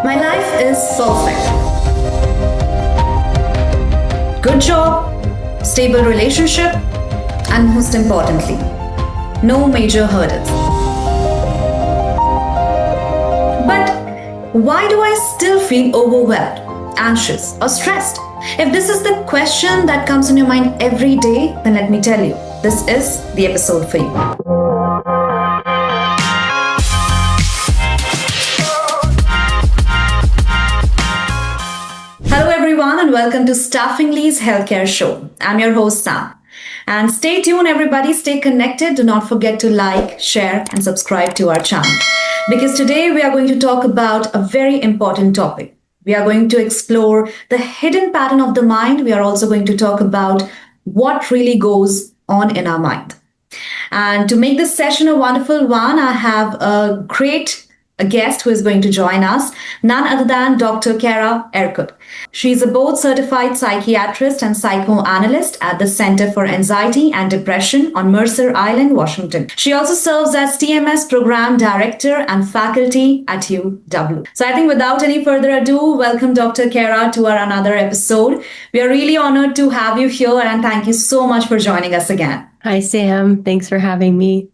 My life is perfect. Good job, stable relationship, and most importantly, no major hurdles. But why do I still feel overwhelmed, anxious, or stressed? If this is the question that comes in your mind every day, then let me tell you, this is the episode for you. Hello everyone and welcome to Staffingly's Healthcare Show. I'm your host Sam. And stay tuned everybody, stay connected. Do not forget to like, share and subscribe to our channel. Because today we are going to talk about a very important topic. We are going to explore the hidden pattern of the mind. We are also going to talk about what really goes on in our mind. And to make this session a wonderful one, I have a guest who is going to join us, none other than Dr. Cara Erkut. She's a board-certified psychiatrist and psychoanalyst at the Center for Anxiety and Depression on Mercer Island, Washington. She also serves as TMS Program Director and faculty at UW. So I think without any further ado, welcome Dr. Cara to our another episode. We are really honored to have you here and thank you so much for joining us again. Hi, Sam. Thanks for having me.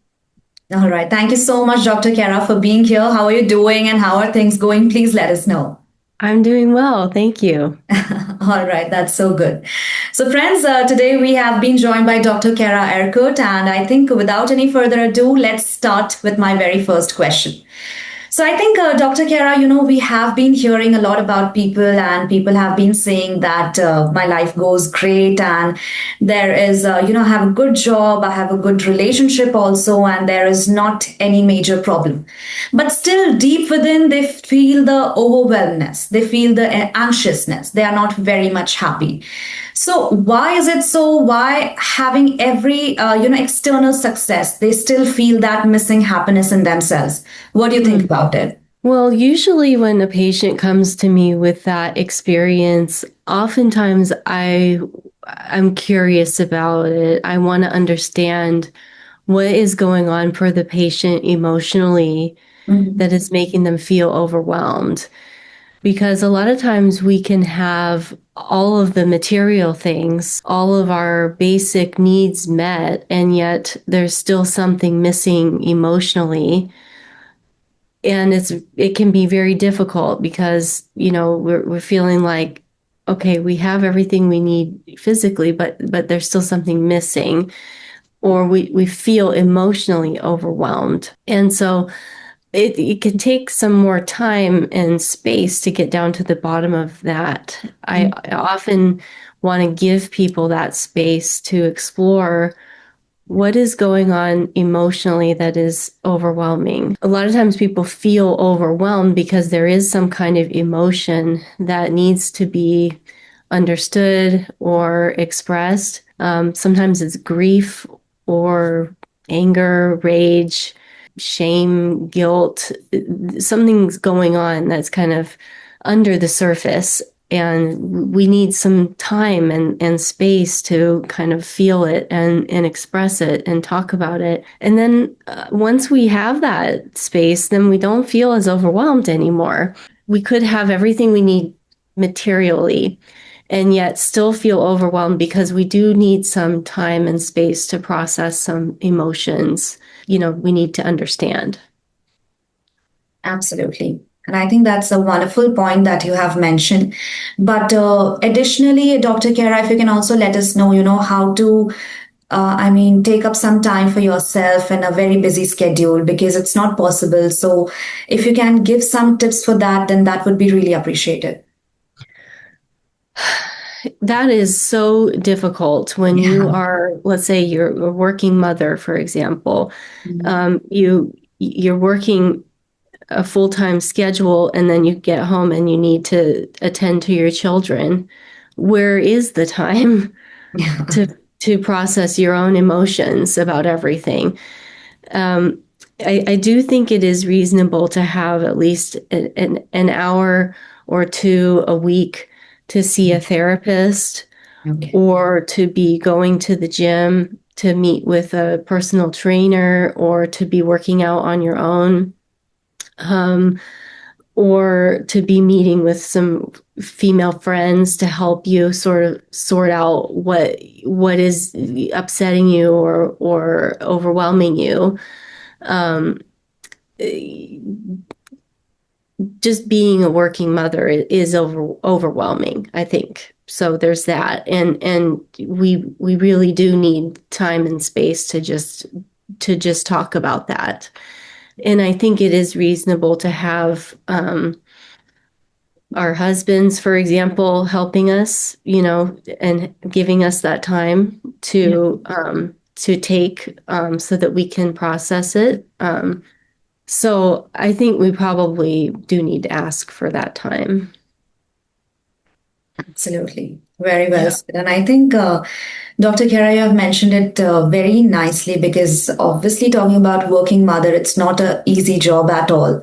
All right. Thank you so much, Dr. Cara, for being here. How are you doing and how are things going? Please let us know. I'm doing well. Thank you. All right. That's so good. So friends, today we have been joined by Dr. Cara Erkut. And I think without any further ado, let's start with my very first question. So I think, Dr. Cara, we have been hearing a lot about people and people have been saying that my life goes great and there is, I have a good job, I have a good relationship also, and there is not any major problem. But still deep within, they feel the overwhelmness, they feel the anxiousness, they are not very much happy. So why is it so? Why having every, external success, they still feel that missing happiness in themselves? What do you think about it? Well, usually when a patient comes to me with that experience, oftentimes I'm curious about it. I want to understand what is going on for the patient emotionally that is making them feel overwhelmed. Because a lot of times we can have all of the material things, all of our basic needs met, and yet there's still something missing emotionally. And it can be very difficult because, we're feeling like, okay, we have everything we need physically, but there's still something missing, or we feel emotionally overwhelmed. And so it can take some more time and space to get down to the bottom of that. I often want to give people that space to explore what is going on emotionally that is overwhelming. A lot of times people feel overwhelmed because there is some kind of emotion that needs to be understood or expressed. Sometimes it's grief or anger, rage, shame, guilt. Something's going on that's kind of under the surface. And we need some time and space to kind of feel it and express it and talk about it. And then once we have that space, then we don't feel as overwhelmed anymore. We could have everything we need materially and yet still feel overwhelmed because we do need some time and space to process some emotions, we need to understand. Absolutely. And I think that's a wonderful point that you have mentioned. But additionally, Dr. Cara, if you can also let us know, how to, take up some time for yourself in a very busy schedule because it's not possible. So if you can give some tips for that, then that would be really appreciated. That is so difficult when you are, let's say you're a working mother, for example. You're working a full-time schedule and then you get home and you need to attend to your children. Where is the time to process your own emotions about everything? I do think it is reasonable to have at least an hour or two a week to see a therapist or to be going to the gym, to meet with a personal trainer, or to be working out on your own. or to be meeting with some female friends to help you sort of sort out what is upsetting you or overwhelming you. Um, just being a working mother is overwhelming, I think. So there's that, and we really do need time and space to just talk about that. And I think it is reasonable to have our husbands, for example, helping us, and giving us that time to take so that we can process it. So I think we probably do need to ask for that time. Absolutely. Very well said. And I think, Dr. Cara, you have mentioned it very nicely because obviously talking about working mother, it's not an easy job at all.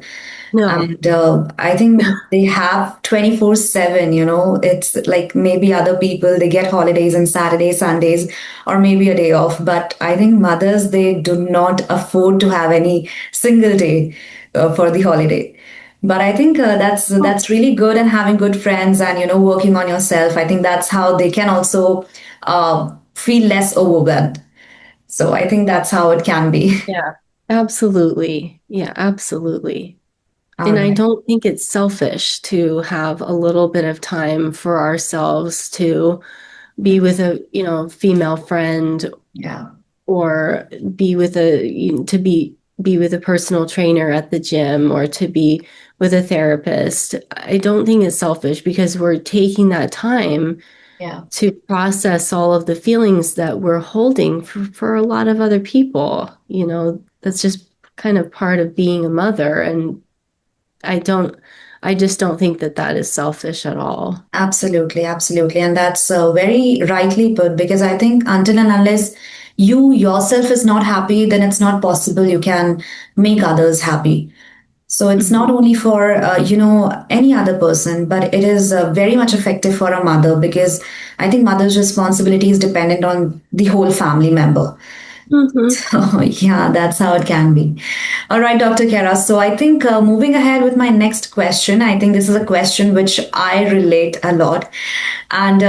No. And I think they have 24/7, it's like maybe other people, they get holidays and Saturdays, Sundays, or maybe a day off. But I think mothers, they do not afford to have any single day for the holiday. But I think that's really good, and having good friends and working on yourself. I think that's how they can also feel less overwhelmed. So I think that's how it can be. Yeah, absolutely. Yeah, absolutely. All And I right. don't think it's selfish to have a little bit of time for ourselves to be with a, female friend Yeah. or be with to be with a personal trainer at the gym or to be with a therapist. I don't think it's selfish because we're taking that time Yeah. to process all of the feelings that we're holding for a lot of other people. That's just kind of part of being a mother. And I don't, I just don't think that that is selfish at all. Absolutely, absolutely. And that's very rightly put because I think until and unless you yourself is not happy, then it's not possible you can make others happy. So it's not Mhm. only for, any other person, but it is very much effective for a mother because I think mother's responsibility is dependent on the whole family member. Mhm. Oh, yeah, that's how it can be. All right, Dr. Kara. So I think moving ahead with my next question, I think this is a question which I relate a lot. And,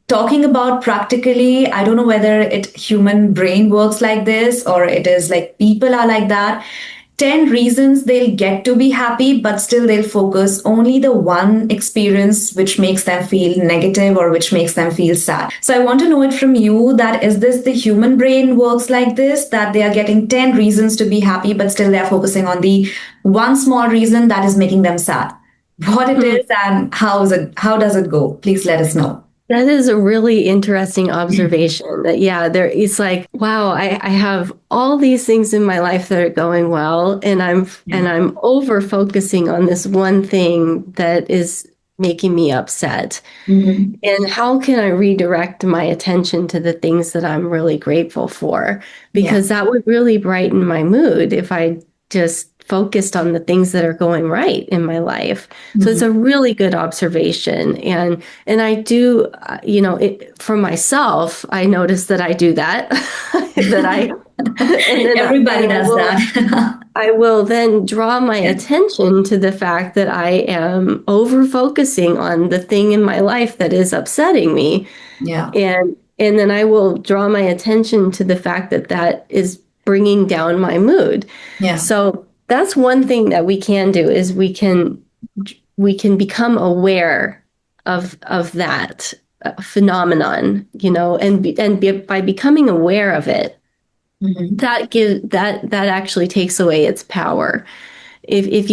talking about practically, I don't know whether it human brain works like this or it is like people are like that. 10 reasons they'll get to be happy, but still they'll focus only the one experience which makes them feel negative or which makes them feel sad. So I want to know it from you that is this the human brain works like this, that they are getting 10 reasons to be happy, but still they're focusing on the one small reason that is making them sad. What it Hmm. is and how does it go? Please let us know. That is a really interesting observation that, yeah, it's like, wow, I have all these things in my life that are going well, and Yeah. I'm over focusing on this one thing that is making me upset. Mhm. And how can I redirect my attention to the things that I'm really grateful for? Yeah. Because that would really brighten my mood if I just focused on the things that are going right in my life. So it's Mhm. a really good observation. And I do, for myself, I notice that I do that, that I, and Everybody then does that. I will then draw my attention to the fact that I am over focusing on the thing in my life that is upsetting me. Yeah. And then I will draw my attention to the fact that that is bringing down my mood. Yeah. So that's one thing that we can do is we can become aware of that phenomenon, by becoming aware of it, Mhm. that actually takes away its power. If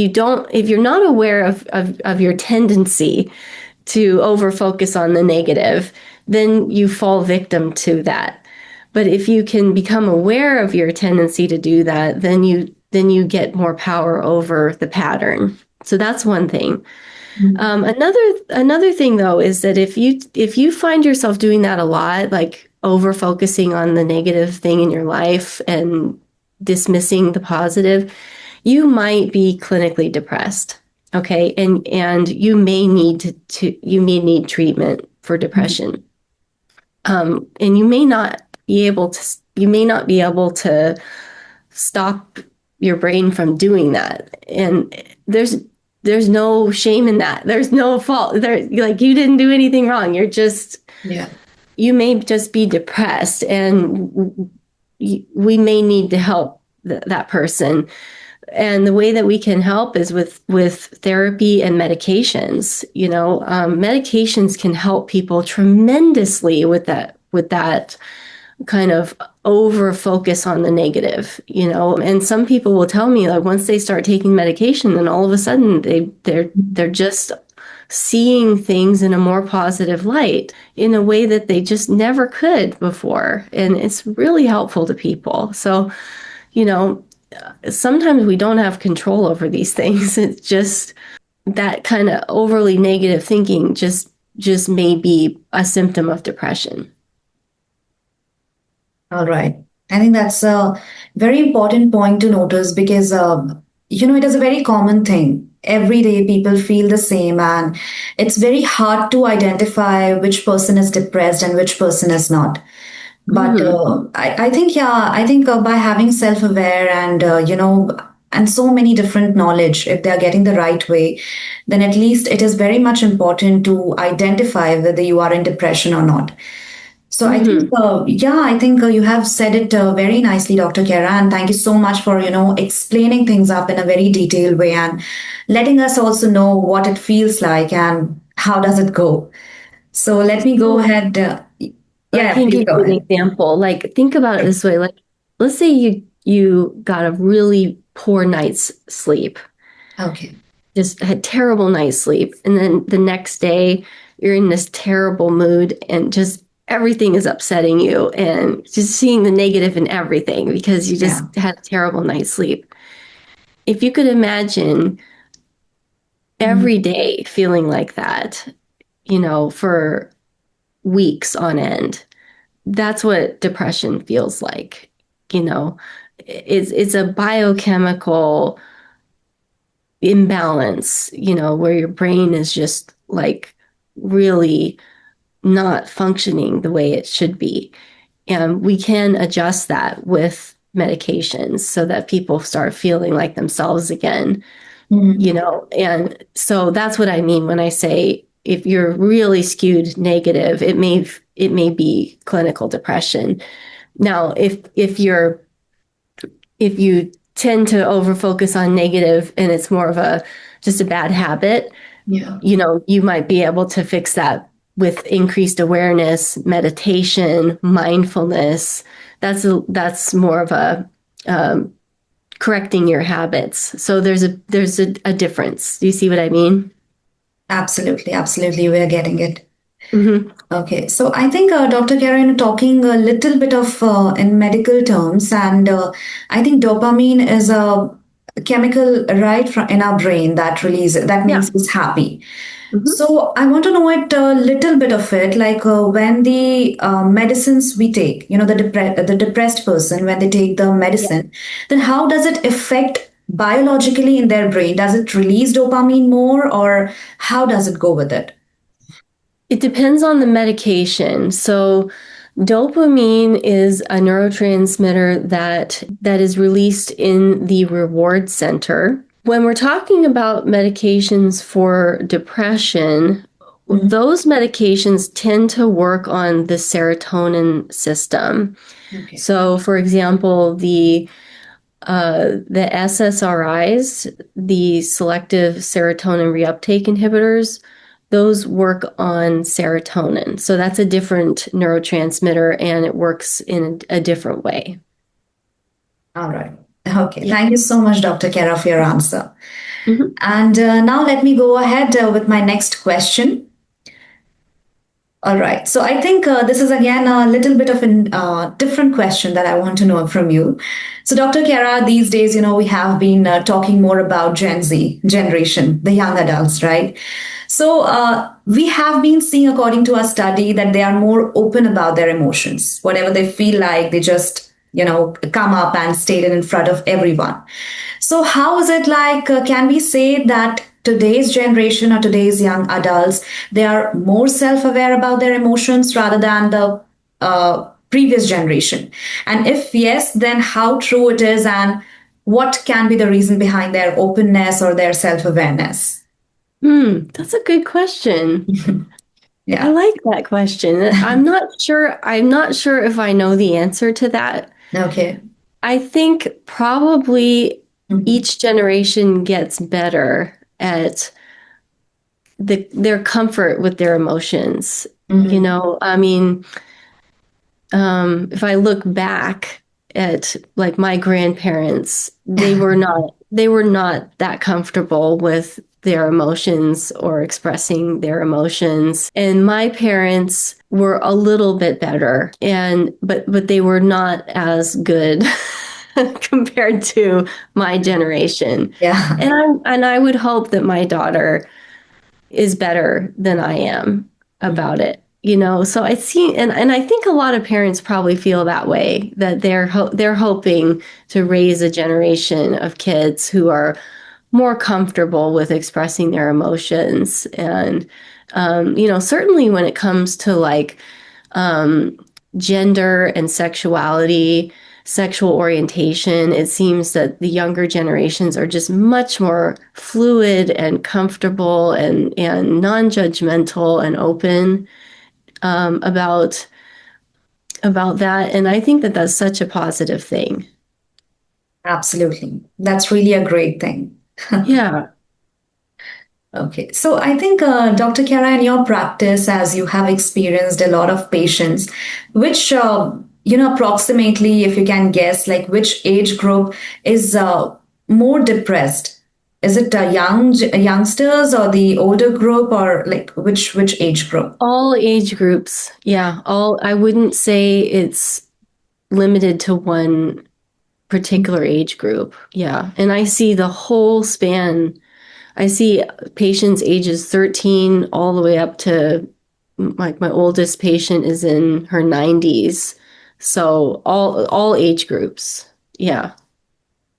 you're not aware of your tendency to over focus on the negative, then you fall victim to that. But if you can become aware of your tendency to do that, then you get more power over the pattern. So that's one thing. Mhm. Another thing though is that if you find yourself doing that a lot, like over focusing on the negative thing in your life and dismissing the positive, you might be clinically depressed. Okay, and you may need treatment for depression. And you may not be able to stop your brain from doing that. And there's there's no shame in that. There's no fault. There, like, you didn't do anything wrong. You're just, you may just be depressed, and we may need to help that person. And the way that we can help is with therapy and medications. Medications can help people tremendously with that kind of over focus on the negative, and some people will tell me, like, once they start taking medication, then all of a sudden they're just seeing things in a more positive light in a way that they just never could before. And it's really helpful to people. So, sometimes we don't have control over these things. It's just that kind of overly negative thinking just may be a symptom of depression. All right. I think that's a very important point to notice because, it is a very common thing. Every day people feel the same, and it's very hard to identify which person is depressed and which person is not. But I think, by having self-aware and, and so many different knowledge, if they are getting the right way, then at least it is very much important to identify whether you are in depression or not. So I think, you have said it very nicely, Dr. Cara, and thank you so much for, explaining things up in a very detailed way and letting us also know what it feels like and how does it go. So let me go ahead. I can give you an example. Like, think about it this way. Like, let's say you got a really poor night's sleep. Okay. Just had terrible night's sleep. And then the next day you're in this terrible mood and just everything is upsetting you and just seeing the negative in everything because you just had a terrible night's sleep. If you could imagine every day feeling like that, for weeks on end, that's what depression feels like. It's a biochemical imbalance, where your brain is just like really not functioning the way it should be. And we can adjust that with medications so that people start feeling like themselves again, and so that's what I mean when I say, if you're really skewed negative, it may be clinical depression. Now, if you tend to overfocus on negative and it's more of just a bad habit, you might be able to fix that with increased awareness, meditation, mindfulness. That's more of a correcting your habits. So there's a difference. Do you see what I mean? Absolutely. We're getting it. Mm-hmm. Okay, so I think Dr. Karen talking a little bit of in medical terms, and I think dopamine is a chemical in our brain that makes us happy. Mm-hmm. So I want to know a little bit of it, like when the medicines we take, the depressed person, when they take the medicine, then how does it affect biologically in their brain? Does it release dopamine more, or how does it go with it? It depends on the medication. So dopamine is a neurotransmitter that is released in the reward center. When we're talking about medications for depression, those medications tend to work on the serotonin system. Okay. So, for example, the SSRIs, the selective serotonin reuptake inhibitors, those work on serotonin. So that's a different neurotransmitter and it works in a different way. All right. Okay. Yeah. Thank you so much, Dr. Cara, for your answer. Mm-hmm. And now let me go ahead with my next question. All right. So I think this is again a little bit of a different question that I want to know from you. So Dr. Cara, these days, we have been talking more about Gen Z generation, the young adults, right? So we have been seeing, according to our study, that they are more open about their emotions. Whatever they feel like, they just, come up and state it in front of everyone. So how is it like, can we say that today's generation or today's young adults, they are more self-aware about their emotions rather than the previous generation? And if yes, then how true it is, and what can be the reason behind their openness or their self-awareness? That's a good question. I Yeah. like that question. I'm not sure if I know the answer to that. Okay. I think probably Mhm. each generation gets better at their comfort with their emotions. Mhm. I mean, if I look back at like my grandparents, they were not that comfortable with their emotions or expressing their emotions. And my parents were a little bit better, and but they were not as good compared to my generation. Yeah. And I would hope that my daughter is better than I am about it. So I see, and I think a lot of parents probably feel that way, that they're hoping to raise a generation of kids who are more comfortable with expressing their emotions. And certainly when it comes to like um, gender and sexuality, sexual orientation, it seems that the younger generations are just much more fluid and comfortable and non-judgmental and open about that. And I think that that's such a positive thing. Absolutely. That's really a great thing. Yeah. Okay. So I think, Dr. Kara, in your practice, as you have experienced a lot of patients, which, approximately, if you can guess, like which age group is more depressed? Is it youngsters or the older group, or like which age group? All age groups. Yeah. I wouldn't say it's limited to one particular age group. Yeah. And I see the whole span. I see patients ages 13 all the way up to like my oldest patient is in her 90s. So all age groups. Yeah.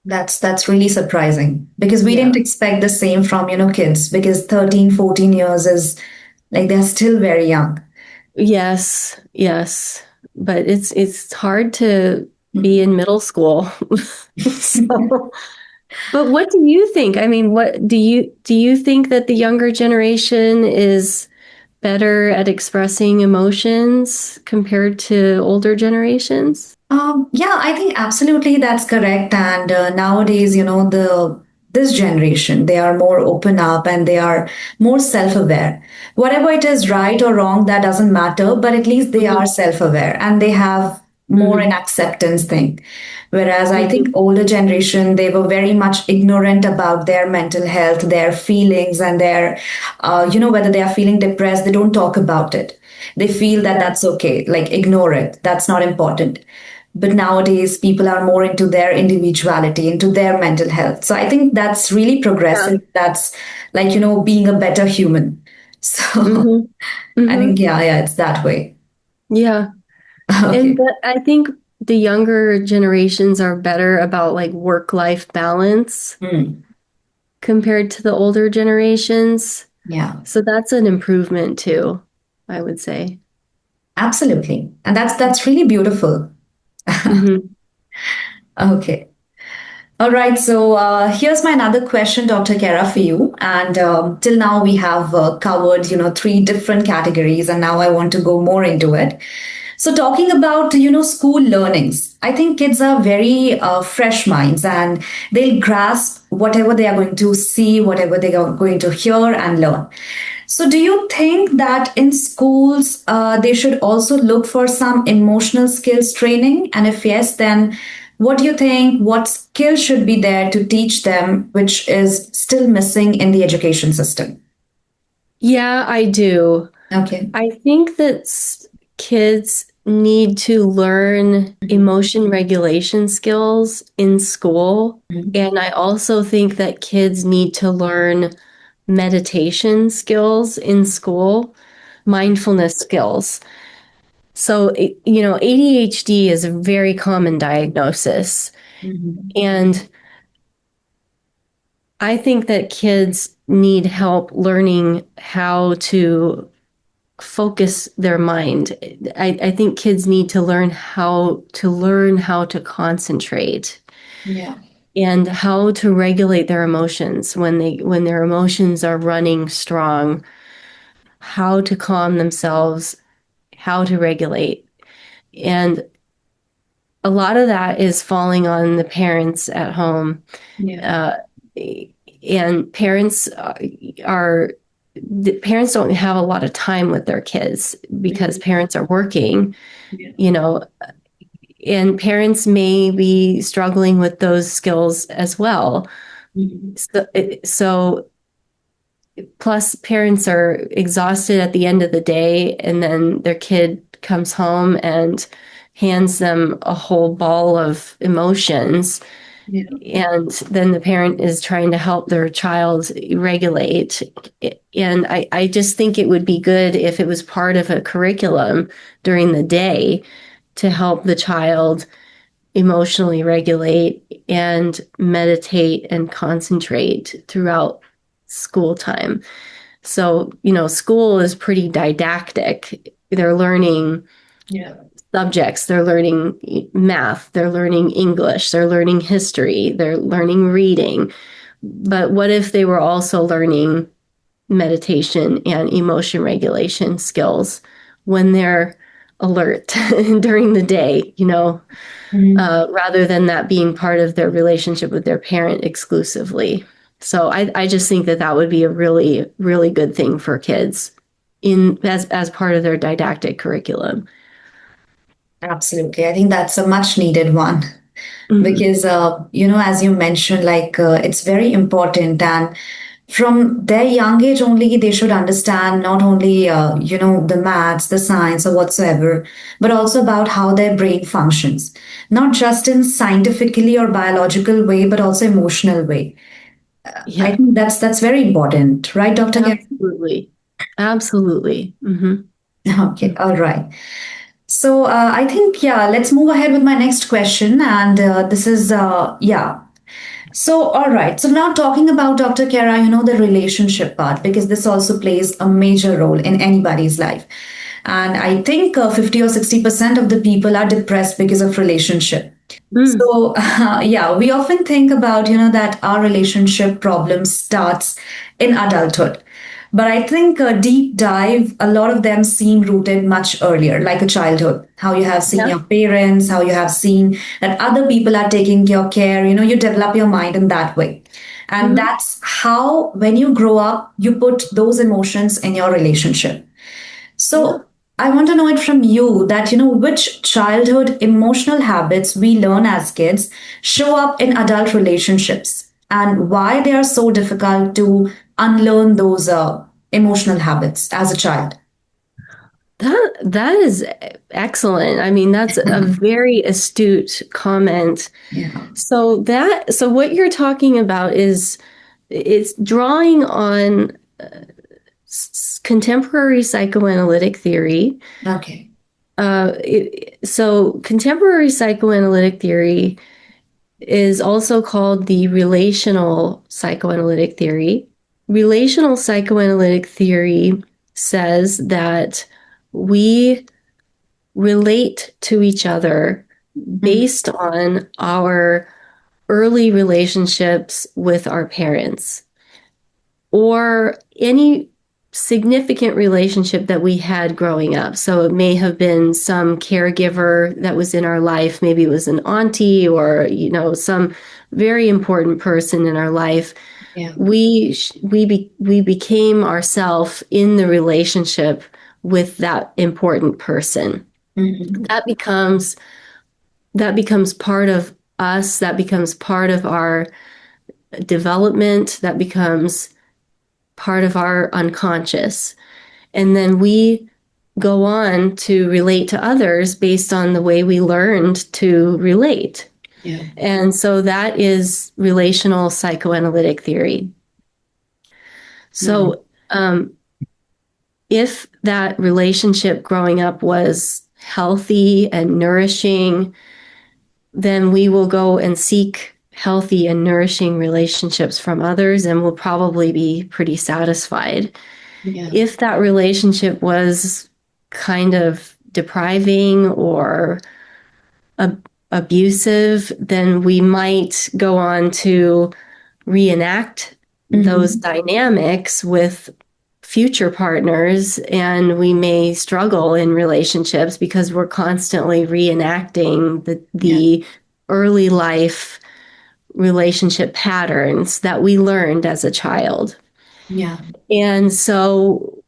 That's really surprising because we Yeah. didn't expect the same from, kids because 13, 14 years is like they're still very young. Yes. Yes. But it's hard to be Mhm. in middle school. So, but what do you think? I mean, what do you think that the younger generation is better at expressing emotions compared to older generations? Yeah, I think absolutely that's correct. And nowadays, the this generation, they are more open up and they are more self-aware. Whatever it is right or wrong, that doesn't matter, but at least they are Hmm. self-aware and they have more an Hmm. acceptance thing. Whereas I think Hmm. older generation, they were very much ignorant about their mental health, their feelings, and their, whether they are feeling depressed, they don't talk about it. They feel that Yeah. that's okay, like ignore it. That's not important. But nowadays, people are more into their individuality, into their mental health. So I think that's really Yeah. progressive. That's like, being a better human. So Hmm. I Hmm. think, yeah, it's that way. Yeah. And Okay. but I think the younger generations are better about like work-life balance Hmm. compared to the older generations. Yeah, So that's an improvement too, I would say. absolutely. And that's really beautiful. Hmm. Okay. All right. So here's my another question, Dr. Kara, for you. And till now we have covered, three different categories, and now I want to go more into it. So talking about, school learnings, I think kids are very fresh minds and they'll grasp whatever they are going to see, whatever they are going to hear and learn. So do you think that in schools they should also look for some emotional skills training? And if yes, then what do you think? What skills should be there to teach them, which is still missing in the education system? Yeah, I do. Okay. I think that kids need to learn Mhm. emotion regulation skills in school. Mhm. And I also think that kids need to learn meditation skills in school, mindfulness skills. So, ADHD is a very common diagnosis. Mhm. And I think that kids need help learning how to focus their mind. I think kids need to learn how to concentrate. Yeah. and how to regulate their emotions when their emotions are running strong, how to calm themselves, how to regulate. And a lot of that is falling on the parents at home. Yeah. Uh, and are the parents don't have a lot of time with their kids because Mhm. parents are working, Yeah. you know, and parents may be struggling with those skills as well. Mhm. So plus parents are exhausted at the end of the day, and then their kid comes home and hands them a whole ball of emotions, Yeah. and then the parent is trying to help their child regulate. And I just think it would be good if it was part of a curriculum during the day to help the child emotionally regulate and meditate and concentrate throughout school time. So, school is pretty didactic. They're learning Yeah. subjects, they're learning math, they're learning English, they're learning history, they're learning reading. But what if they were also learning meditation and emotion regulation skills when they're alert during the day, Mhm. rather than that being part of their relationship with their parent exclusively. So I just think that that would be a really, really good thing for kids as part of their didactic curriculum. Absolutely. I think that's a much needed one Mm-hmm. because, as you mentioned, like it's very important. And from their young age only, they should understand not only, the maths, the science, or whatsoever, but also about how their brain functions, not just in scientifically or biological way, but also emotional way. I Yeah, think that's very important, right, Dr. Gary? absolutely. Absolutely. Mm-hmm. Okay, all right. So I think, yeah, let's move ahead with my next question. And this is, yeah. So, all right. So now talking about Dr. Kara, the relationship part, because this also plays a major role in anybody's life. And I think 50 or 60% of the people are depressed because of relationship. Mm. So, yeah, we often think about, that our relationship problem starts in adulthood. But I think a deep dive, a lot of them seem rooted much earlier, like a childhood. How you have seen Yeah. your parents, how you have seen that other people are taking your care, you develop your mind in that way. And Mm-hmm. that's how, when you grow up, you put those emotions in your relationship. Yeah. So I want to know it from you that, which childhood emotional habits we learn as kids show up in adult relationships and why they are so difficult to unlearn those emotional habits as a child. That is excellent. I mean, that's a very astute comment. Yeah. So what you're talking about is it's drawing on contemporary psychoanalytic theory. Okay. So contemporary psychoanalytic theory is also called the relational psychoanalytic theory. Relational psychoanalytic theory says that we relate to each other Mhm. based on our early relationships with our parents or any significant relationship that we had growing up. So it may have been some caregiver that was in our life. Maybe it was an auntie or, some very important person in our life. Yeah. We became ourselves in the relationship with that important person. Mhm. That becomes that becomes part of us. That becomes part of our development. That becomes part of our unconscious. And then we go on to relate to others based on the way we learned to relate. Yeah. And so that is relational psychoanalytic theory. Mhm. So, if that relationship growing up was healthy and nourishing, then we will go and seek healthy and nourishing relationships from others and will probably be pretty satisfied. Yeah. If that relationship was kind of depriving or abusive, then we might go on to reenact those dynamics with future partners, and we may struggle in relationships because we're constantly reenacting the early life relationship patterns that we learned as a child. Yeah. And so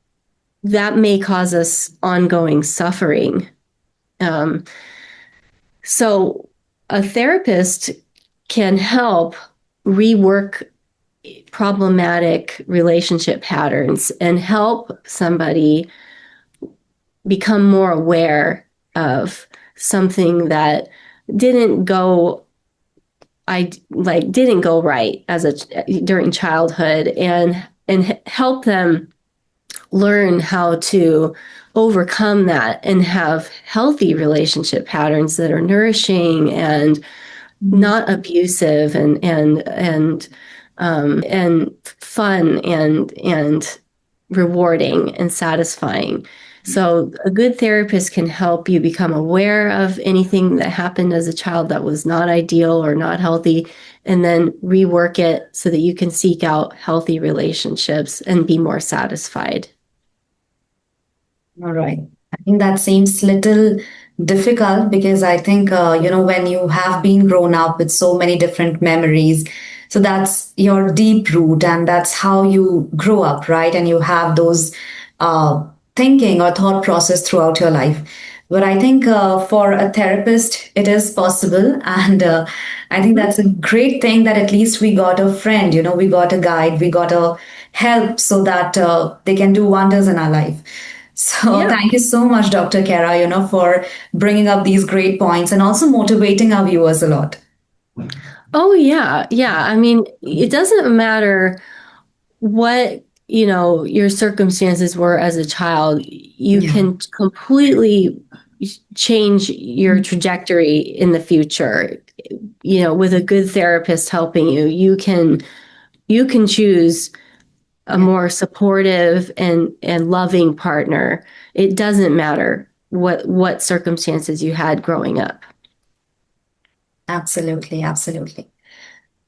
that may cause us ongoing suffering. So a therapist can help rework problematic relationship patterns and help somebody become more aware of something that didn't go right during childhood, and help them learn how to overcome that and have healthy relationship patterns that are nourishing and not abusive, and fun and rewarding and satisfying. So a good therapist can help you become aware of anything that happened as a child that was not ideal or not healthy, and then rework it so that you can seek out healthy relationships and be more satisfied. All right. I think that seems little difficult because I think, when you have been grown up with so many different memories, so that's your deep root and that's how you grow up, right? And you have those thinking or thought process throughout your life. But I think for a therapist, it is possible. And I think that's a great thing that at least we got a friend, we got a guide, we got a help so that they can do wonders in our life. So Yeah. thank you so much, Dr. Cara, for bringing up these great points and also motivating our viewers a lot. Oh, yeah. Yeah. I mean, it doesn't matter what, your circumstances were as a child. You Yeah. can completely change your trajectory in the future. With a good therapist helping you, you can choose a more supportive and loving partner. It doesn't matter what circumstances you had growing up. Absolutely, absolutely.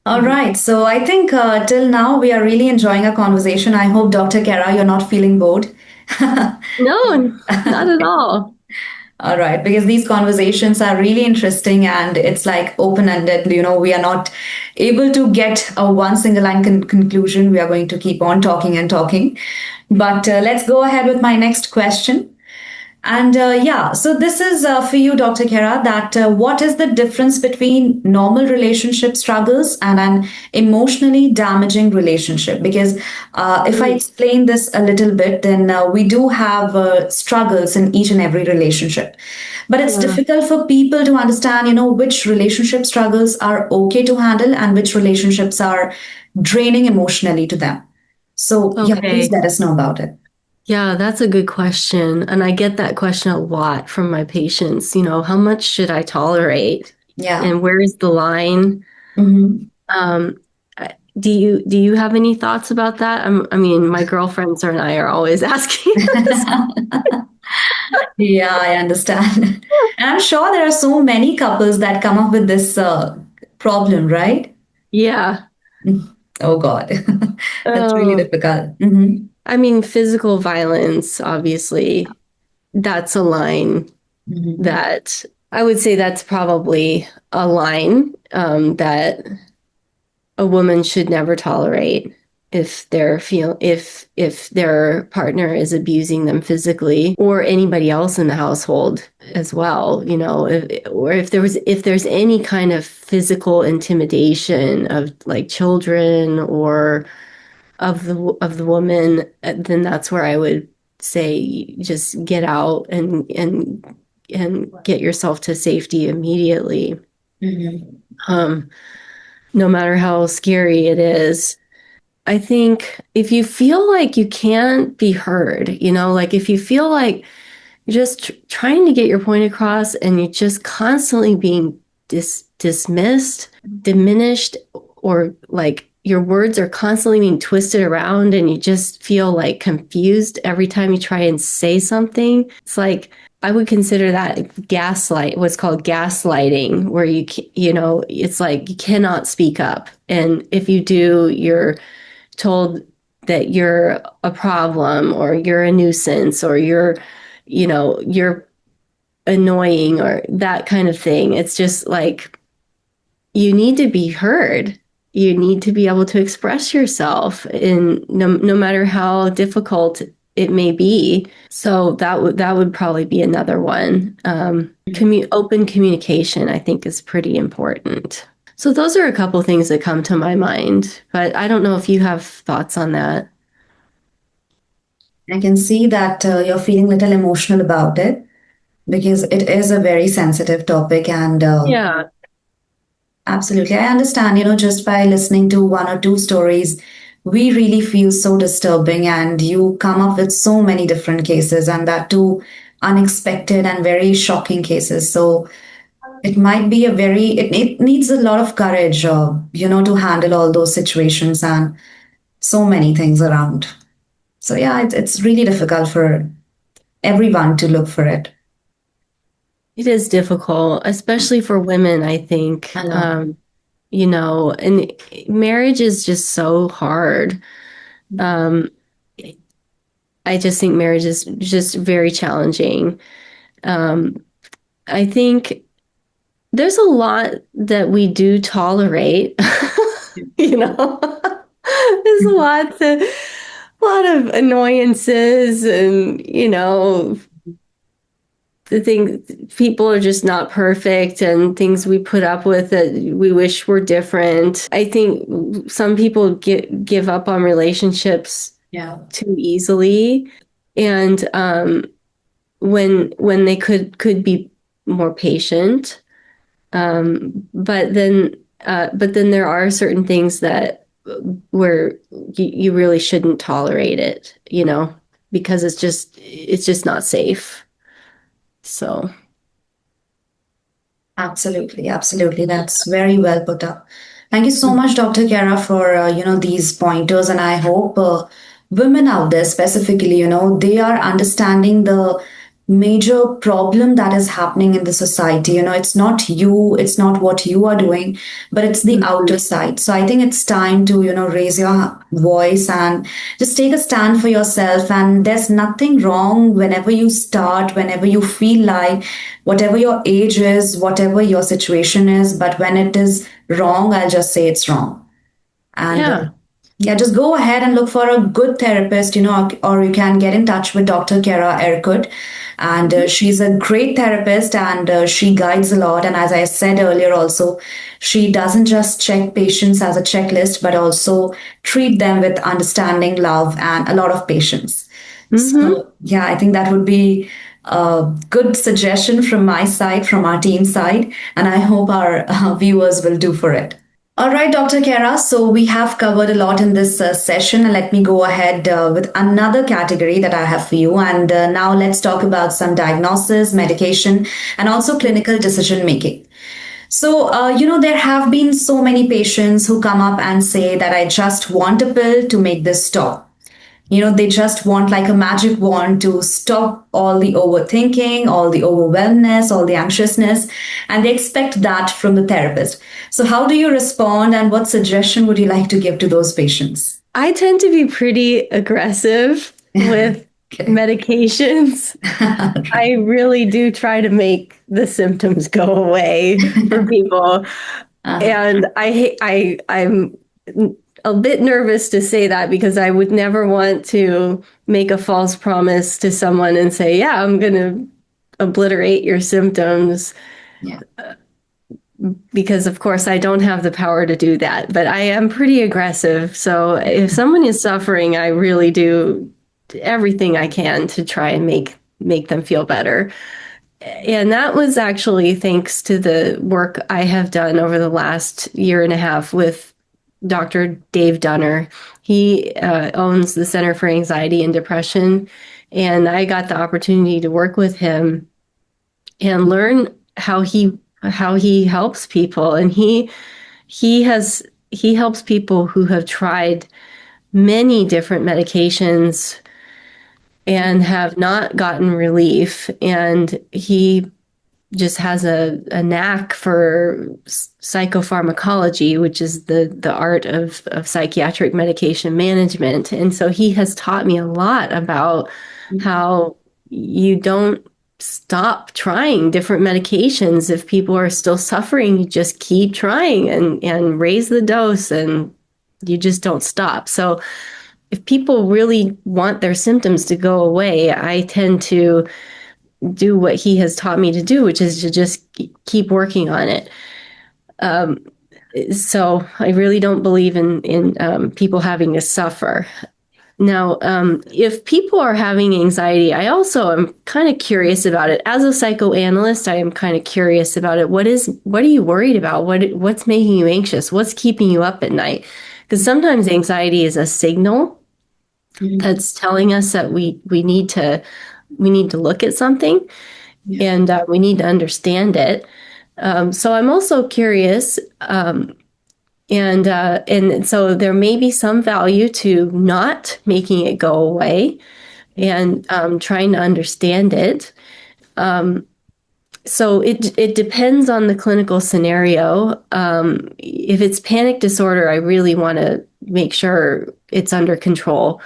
All right. So I think till now we are really enjoying our conversation. I hope, Dr. Cara, you're not feeling bored. No, not at all. All right, because these conversations are really interesting and it's like open ended. We are not able to get a one single line conclusion. We are going to keep on talking and talking. But let's go ahead with my next question. And so this is for you, Dr. Kara, that what is the difference between normal relationship struggles and an emotionally damaging relationship? Because if I explain this a little bit, then we do have struggles in each and every relationship. But it's difficult for people to understand, which relationship struggles are okay to handle and which relationships are draining emotionally to them. So, please Okay. let us know about it. Yeah, that's a good question. And I get that question a lot from my patients. How much should I tolerate? Yeah. And where is the line? Mhm. Um, do you have any thoughts about that? I mean, my girlfriends and I are always asking this. Yeah, I understand. And I'm sure there are so many couples that come up with this problem, right? Yeah. Oh God, that's really Oh, difficult. Hmm. I mean, physical violence, obviously, that's a line Hmm. that I would say that's probably a line that a woman should never tolerate if their partner is abusing them physically, or anybody else in the household as well, or if there's any kind of physical intimidation of like children or of the woman, then that's where I would say just get out and get yourself to safety immediately. Hmm. Um, no matter how scary it is. I think if you feel like you can't be heard, like if you feel like you're just trying to get your point across and you're just constantly being dismissed, diminished, or like your words are constantly being twisted around and you just feel like confused every time you try and say something, it's like I would consider that what's called gaslighting, where it's like you cannot speak up. And if you do, you're told that you're a problem or you're a nuisance or you're annoying or that kind of thing. It's just like you need to be heard. You need to be able to express yourself in no matter how difficult it may be. So that would probably be another one. Open communication, I think, is pretty important. So those are a couple things that come to my mind, but I don't know if you have thoughts on that. I can see that you're feeling a little emotional about it because it is a very sensitive topic. And Yeah, absolutely, I understand, just by listening to one or two stories, we really feel so disturbing, and you come up with so many different cases, and that too unexpected and very shocking cases. So it might be it needs a lot of courage, to handle all those situations and so many things around. So yeah, it's really difficult for everyone to look for it. it is difficult, especially for women, I think. I know. And marriage is just so hard. Um, I just think marriage is just very challenging. Um, I think there's a lot that we do tolerate, you know. There's a lot of annoyances and, the thing people are just not perfect and things we put up with that we wish were different. I think some people give up on relationships Yeah. too easily, and when they could be more patient. But then there are certain things that where you really shouldn't tolerate it, because it's just not safe. So. Absolutely, absolutely. That's very well put up. Thank you so much, Dr. Kara, for these pointers, and I hope women out there specifically, they are understanding the major problem that is happening in the society. It's not you, it's not what you are doing, but it's the outer side. So I think it's time to raise your voice and just take a stand for yourself. And there's nothing wrong whenever you start, whenever you feel like, whatever your age is, whatever your situation is. But when it is wrong, I'll just say it's wrong. And Yeah. yeah, just go ahead and look for a good therapist, or you can get in touch with Dr. Cara Erkut. And she's a great therapist, and she guides a lot. And as I said earlier, also, she doesn't just check patients as a checklist, but also treat them with understanding, love, and a lot of patience. Mm-hmm. So, yeah, I think that would be a good suggestion from my side, from our team side. And I hope our viewers will do for it. All right, Dr. Kara. So we have covered a lot in this session. And let me go ahead with another category that I have for you. And now let's talk about some diagnosis, medication, and also clinical decision making. So, there have been so many patients who come up and say that I just want a pill to make this stop. They just want like a magic wand to stop all the overthinking, all the overwhelmness, all the anxiousness, and they expect that from the therapist. So, how do you respond, and what suggestion would you like to give to those patients? I tend to be pretty aggressive with Okay. medications. I really do try to make the symptoms go away for people. And I'm a bit nervous to say that because I would never want to make a false promise to someone and say, yeah, I'm going to obliterate your symptoms. Yeah. Because of course I don't have the power to do that, but I am pretty aggressive. So if someone is suffering, I really do everything I can to try and make them feel better. And that was actually thanks to the work I have done over the last year and a half with Dr. Dave Dunner. He owns the Center for Anxiety and Depression, and I got the opportunity to work with him and learn how he helps people. And he helps people who have tried many different medications and have not gotten relief. And he just has a knack for psychopharmacology, which is the art of psychiatric medication management. And so he has taught me a lot about how you don't stop trying different medications. If people are still suffering, you just keep trying and raise the dose, and you just don't stop. So if people really want their symptoms to go away, I tend to do what he has taught me to do, which is to just keep working on it. So I really don't believe in people having to suffer. Now, if people are having anxiety, I also am kind of curious about it. As a psychoanalyst, I am kind of curious about it. What are you worried about? What's making you anxious? What's keeping you up at night? Because sometimes anxiety is a signal that's telling us that we need to look at something, and we need to understand it. So I'm also curious. And so there may be some value to not making it go away and trying to understand it. So it depends on the clinical scenario. If it's panic disorder, I really want to make sure it's under control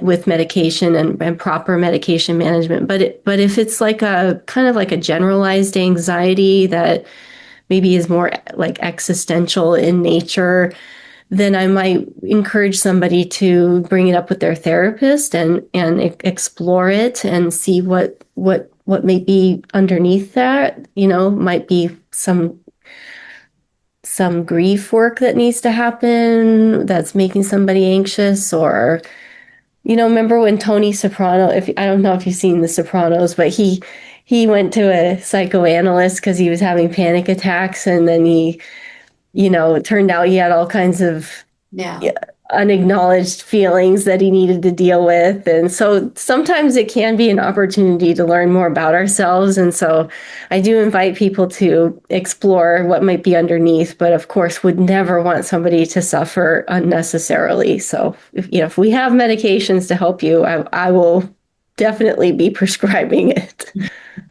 with medication and proper medication management. But if it's like a kind of like a generalized anxiety that maybe is more like existential in nature, then I might encourage somebody to bring it up with their therapist and explore it and see what may be underneath that. Might be some grief work that needs to happen that's making somebody anxious. Or remember when Tony Soprano, I don't know if you've seen The Sopranos, but he went to a psychoanalyst because he was having panic attacks, and then it turned out he had all kinds of unacknowledged feelings that he needed to deal with. And so sometimes it can be an opportunity to learn more about ourselves. And so I do invite people to explore what might be underneath, but of course would never want somebody to suffer unnecessarily. So if we have medications to help you, I will definitely be prescribing it.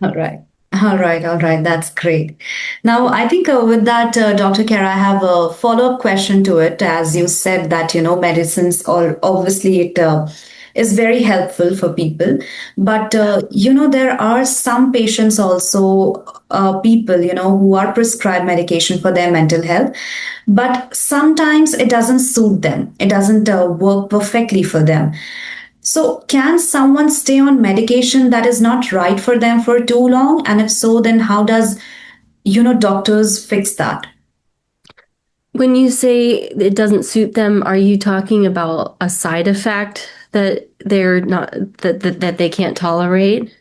All right. All right. All right. That's great. Now, I think with that, Dr. Cara, I have a follow-up question to it. As you said that, medicines, or obviously it is very helpful for people. But, there are some patients also, people, who are prescribed medication for their mental health. But sometimes it doesn't suit them. It doesn't work perfectly for them. So, can someone stay on medication that is not right for them for too long? And if so, then how does, doctors fix that? When you say it doesn't suit them, are you talking about a side effect that they're not that they can't tolerate?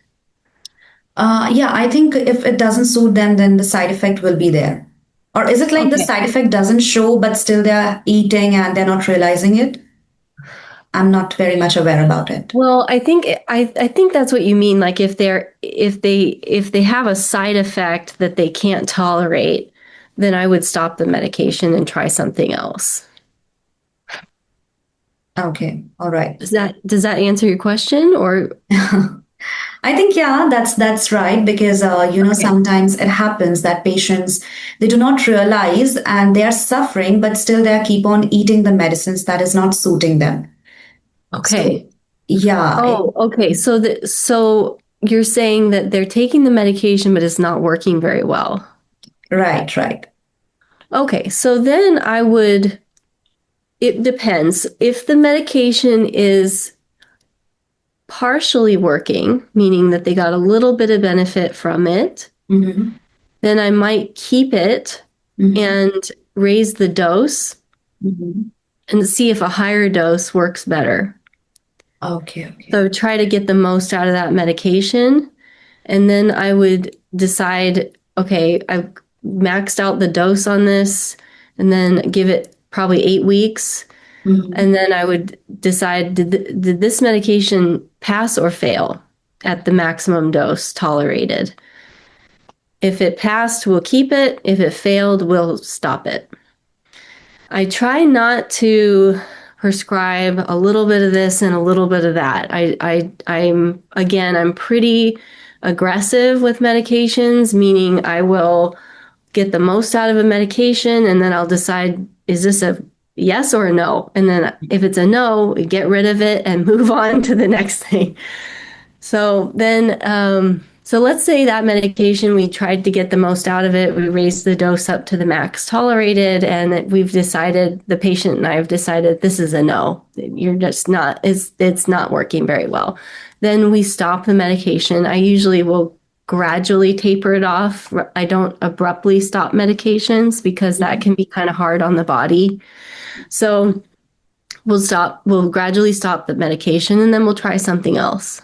Yeah, I think if it doesn't suit them, then the side effect will be there. Or is it like the side effect doesn't show, but still they're eating and they're not realizing it? I'm not very much aware about it. Well, I think that's what you mean. Like if they have a side effect that they can't tolerate, then I would stop the medication and try something else. Okay, all right. Does that answer your question? Or I think that's right, because sometimes it happens that patients, they do not realize and they are suffering, but still they keep on eating the medicines that is not suiting them. okay. So, yeah. Oh, okay. So you're saying that they're taking the medication, but it's not working very well. Right, right. Okay. So then it depends. If the medication is partially working, meaning that they got a little bit of benefit from it, then I might keep it and raise the dose and see if a higher dose works better. Okay. So try to get the most out of that medication. And then I would decide, okay, I've maxed out the dose on this, and then give it probably 8 weeks. And then I would decide, did this medication pass or fail at the maximum dose tolerated? If it passed, we'll keep it. If it failed, we'll stop it. I try not to prescribe a little bit of this and a little bit of that. I'm pretty aggressive with medications, meaning I will get the most out of a medication and then I'll decide, is this a yes or a no? And then if it's a no, get rid of it and move on to the next thing. So let's say that medication, we tried to get the most out of it. We raised the dose up to the max tolerated, and we've decided, the patient and I have decided, this is a no. You're just not, it's not working very well. Then we stop the medication. I usually will gradually taper it off. I don't abruptly stop medications because that can be kind of hard on the body. So we'll gradually stop the medication, and then we'll try something else.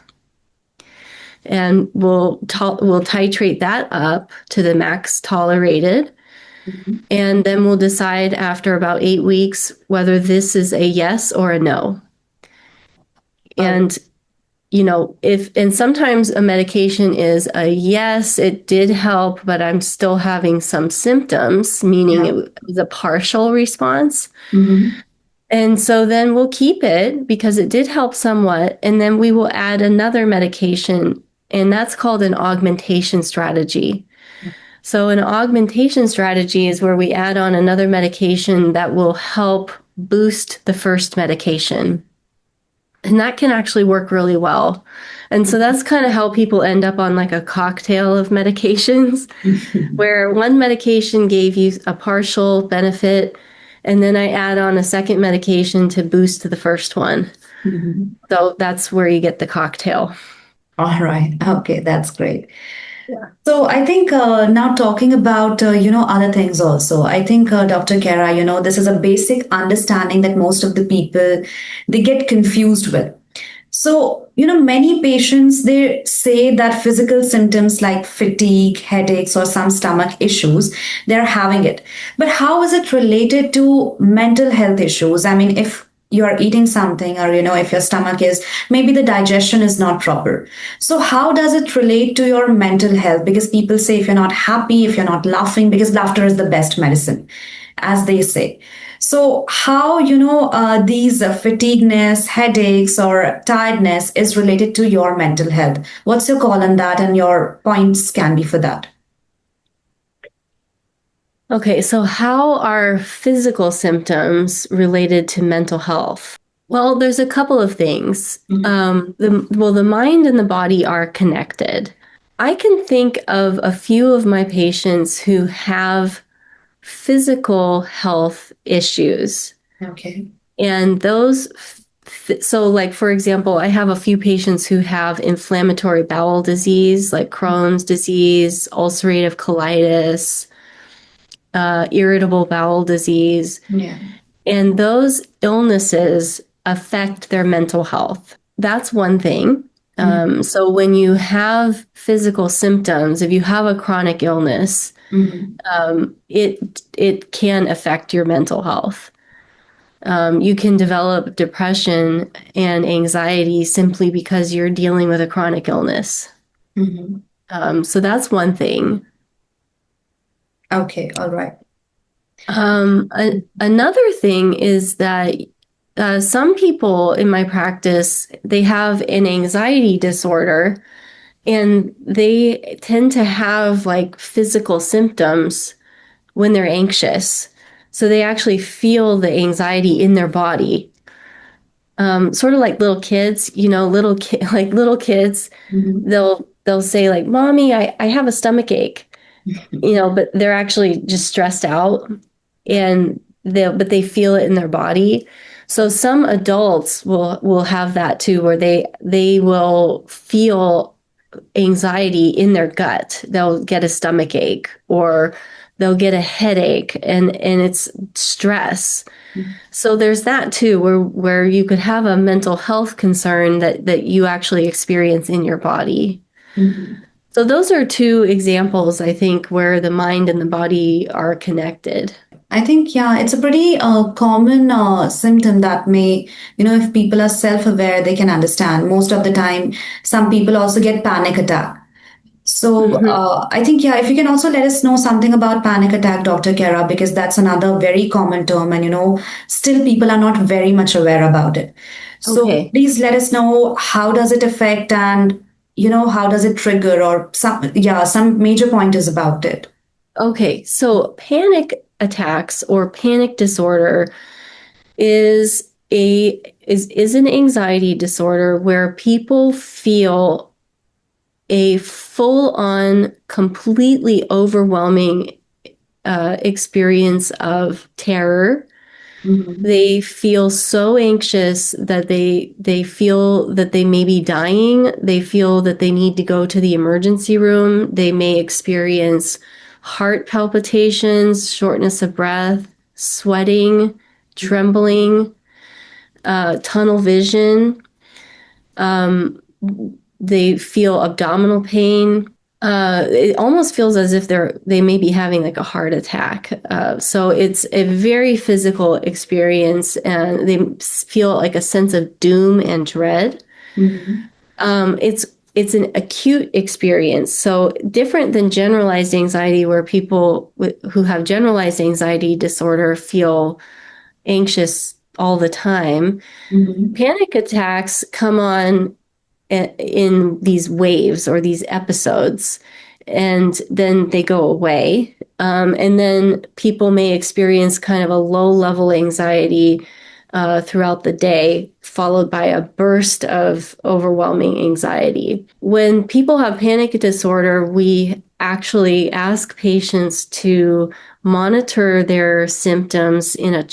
And we'll titrate that up to the max tolerated. Mm-hmm. And then we'll decide after about 8 weeks whether this is a yes or a no. And, and sometimes a medication is a yes, it did help, but I'm still having some symptoms, meaning it was a partial response. Mm-hmm. And so then we'll keep it because it did help somewhat. And then we will add another medication. And that's called an augmentation strategy. So an augmentation strategy is where we add on another medication that will help boost the first medication. And that can actually work really well. And so that's kind of how people end up on like a cocktail of medications, where one medication gave you a partial benefit, and then I add on a second medication to boost the first one. Mm-hmm. So that's where you get the cocktail. All right. Okay, that's great. Yeah. So I think now talking about, other things also, I think, Dr. Cara, this is a basic understanding that most of the people, they get confused with. So, many patients, they say that physical symptoms like fatigue, headaches, or some stomach issues, they're having it. But how is it related to mental health issues? I mean, if you're eating something, or if your stomach is, maybe the digestion is not proper. So how does it relate to your mental health? Because people say if you're not happy, if you're not laughing, because laughter is the best medicine, as they say. So how these fatigueness, headaches, or tiredness is related to your mental health? What's your call on that, and your points can be for that? Okay, so how are physical symptoms related to mental health? Well, there's a couple of things. Mm-hmm. The mind and the body are connected. I can think of a few of my patients who have physical health issues. Okay. And those, so like, for example, I have a few patients who have inflammatory bowel disease, like Crohn's disease, ulcerative colitis, irritable bowel disease. Yeah. And those illnesses affect their mental health. That's one thing. Mm-hmm. So when you have physical symptoms, if you have a chronic illness, mm-hmm. It can affect your mental health. You can develop depression and anxiety simply because you're dealing with a chronic illness. Mm-hmm. So that's one thing. Okay, all right. Another thing is that some people in my practice, they have an anxiety disorder, and they tend to have like physical symptoms when they're anxious. So they actually feel the anxiety in their body. Sort of like little kids, little kids, mm-hmm. they'll say like, "Mommy, I have a stomach ache." But they're actually just stressed out, and they feel it in their body. So some adults will have that too, where they will feel anxiety in their gut. They'll get a stomach ache, or they'll get a headache, and it's stress. Mm-hmm. So there's that too, where you could have a mental health concern that you actually experience in your body. Mm-hmm. So those are two examples, I think, where the mind and the body are connected. I think, yeah, it's a pretty common symptom that may, if people are self-aware, they can understand. Most of the time, some people also get panic attack. So Mhm. I think, yeah, if you can also let us know something about panic attack, Dr. Kara, because that's another very common term, and still people are not very much aware about it. So Okay. please let us know how does it affect, and how does it trigger, or some major pointers about it. Okay. So panic attacks or panic disorder is is an anxiety disorder where people feel a full-on, completely overwhelming experience of terror. Mhm. They feel so anxious that they feel that they may be dying. They feel that they need to go to the emergency room. They may experience heart palpitations, shortness of breath, sweating, trembling, tunnel vision. Um, they feel abdominal pain. It almost feels as if they may be having like a heart attack. So it's a very physical experience, and they feel like a sense of doom and dread. Mhm. It's an acute experience, so different than generalized anxiety, where people who have generalized anxiety disorder feel anxious all the time. Mhm. Panic attacks come on in these waves or these episodes, and then they go away. And then people may experience kind of a low level anxiety throughout the day, followed by a burst of overwhelming anxiety. When people have panic disorder, we actually ask patients to monitor their symptoms in a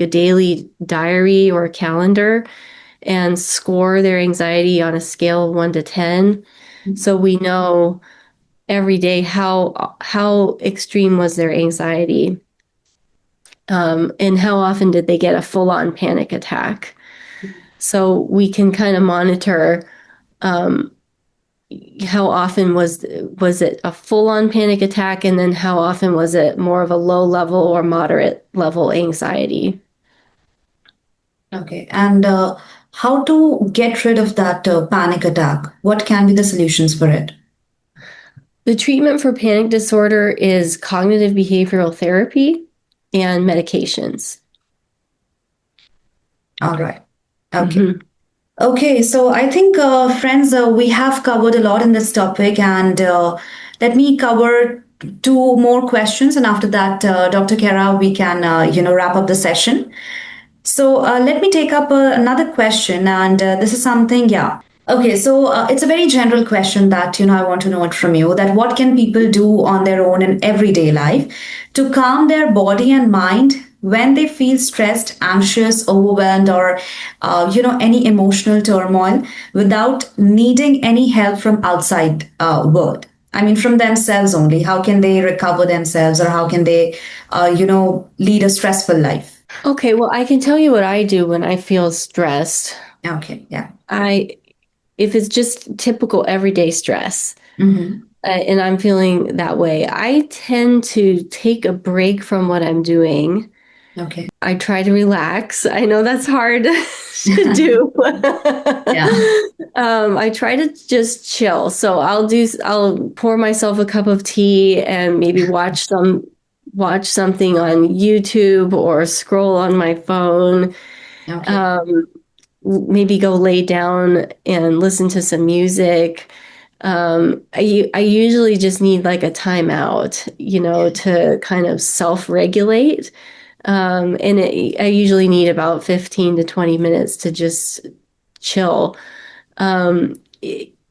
daily diary or calendar, and score their anxiety on a scale of 1 to 10. So we know every day how extreme was their anxiety, and how often did they get a full-on panic attack. So we can kind of monitor um, how often was it a full-on panic attack, and then how often was it more of a low level or moderate level anxiety. Okay. And how to get rid of that panic attack? What can be the solutions for it? The treatment for panic disorder is cognitive behavioral therapy and medications. All right. Okay. Mhm. Okay. So I think, friends, we have covered a lot in this topic, and let me cover two more questions, and after that, Dr. Kara, we can, wrap up the session. So let me take up another question, and this is something, yeah. Okay, so it's a very general question that I want to know it from you. That what can people do on their own in everyday life to calm their body and mind when they feel stressed, anxious, overwhelmed, or any emotional turmoil without needing any help from outside world. I mean, from themselves only. How can they recover themselves, or how can they, lead a stressful life? Okay, well, I can tell you what I do when I feel stressed. Okay, yeah. I If it's just typical everyday stress, Mm-hmm. and I'm feeling that way, I tend to take a break from what I'm doing. Okay. I try to relax. I know that's hard to do. Yeah. I try to just chill. So I'll pour myself a cup of tea and maybe watch something on YouTube or scroll on my phone. Okay. Um, Maybe go lay down and listen to some music. I usually just need like a timeout, to kind of self-regulate. I usually need about 15 to 20 minutes to just chill. Um,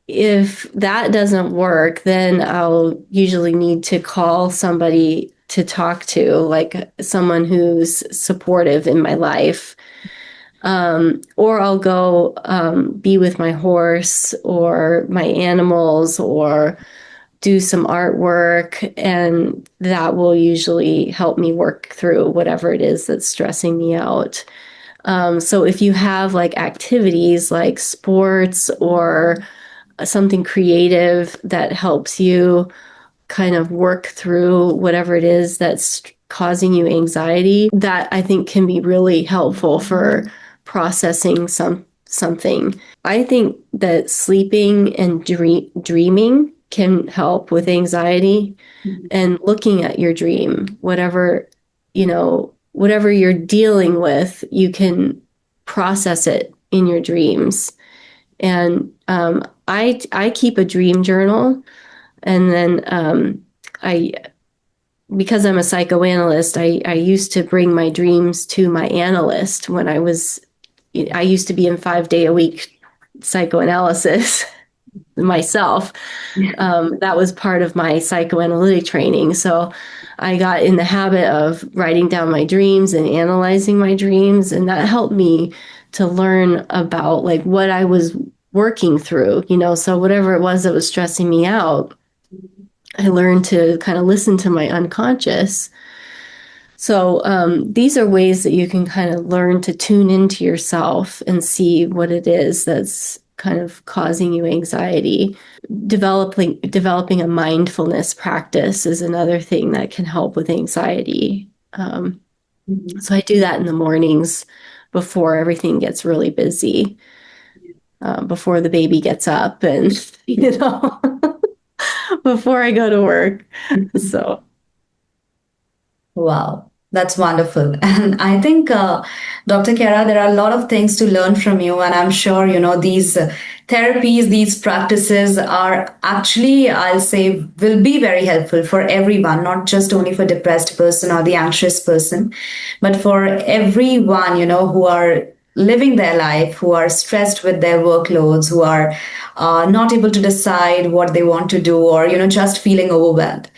if that doesn't work, then I'll usually need to call somebody to talk to, like someone who's supportive in my life. Or I'll go be with my horse or my animals, or do some artwork, and that will usually help me work through whatever it is that's stressing me out. So if you have like activities like sports or something creative that helps you kind of work through whatever it is that's causing you anxiety, that I think can be really helpful for processing something. I think that sleeping and dreaming can help with anxiety. And looking at your dream, whatever, whatever you're dealing with, you can process it in your dreams. And I keep a dream journal, and then I because I'm a psychoanalyst, I used to bring my dreams to my analyst when I used to be in 5-day-a-week psychoanalysis myself. That was part of my psychoanalytic training. So I got in the habit of writing down my dreams and analyzing my dreams. And that helped me to learn about like what I was working through, so whatever it was that was stressing me out, I learned to kind of listen to my unconscious. So these are ways that you can kind of learn to tune into yourself and see what it is that's kind of causing you anxiety. Developing a mindfulness practice is another thing that can help with anxiety. So I do that in the mornings before everything gets really busy, before the baby gets up and, before I go to work. So. Wow, that's wonderful. And I think, Dr. Cara, there are a lot of things to learn from you. And I'm sure, these therapies, these practices are actually, I'll say, will be very helpful for everyone, not just only for depressed person or the anxious person, but for everyone, who are living their life, who are stressed with their workloads, who are not able to decide what they want to do, or, just feeling overwhelmed.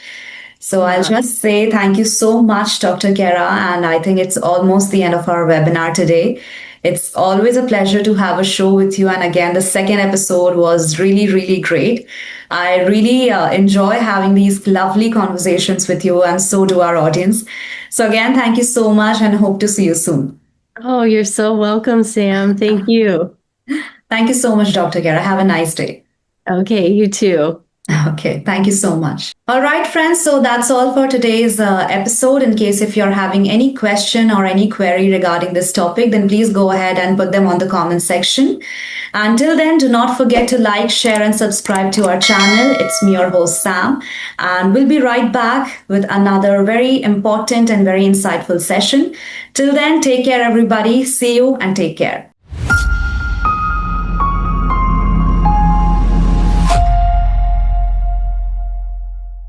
So I'll just say thank you so much, Dr. Cara. And I think it's almost the end of our webinar today. It's always a pleasure to have a show with you. And again, the second episode was really, really great. I really enjoy having these lovely conversations with you, and so do our audience. So again, thank you so much and hope to see you soon. Oh, you're so welcome, Sam. Thank you. Thank you so much, Dr. Cara. Have a nice day. Okay, you too. Okay, thank you so much. All right, friends. So that's all for today's episode. In case if you're having any question or any query regarding this topic, then please go ahead and put them on the comment section. Until then, do not forget to like, share, and subscribe to our channel. It's me, your host, Sam, and we'll be right back with another very important and very insightful session. Till then, take care, everybody. See you and take care.